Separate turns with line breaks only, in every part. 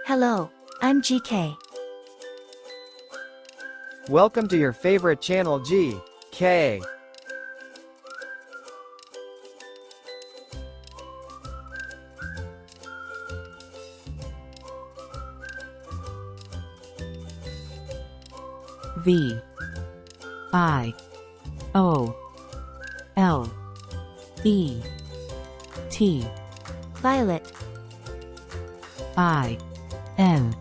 Hello, I'm GK.
Welcome to your favorite channel GK.
V I O L E T
Violet.
I N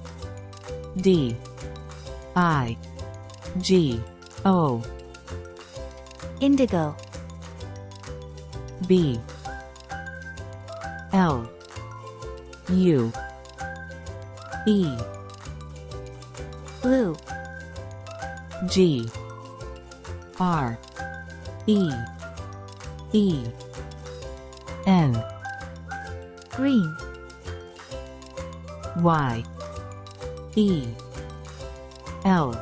D I G O
Indigo.
B L U E
Blue.
G R E E N
Green.
Y E L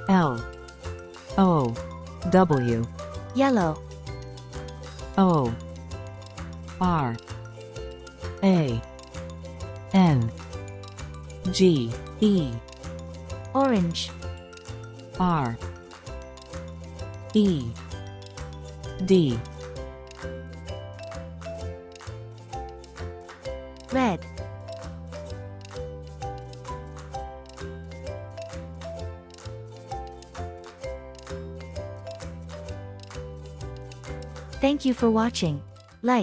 L O W
Yellow.
O R A N G E
Orange.
R E D
Red. Thank you for watching. Like,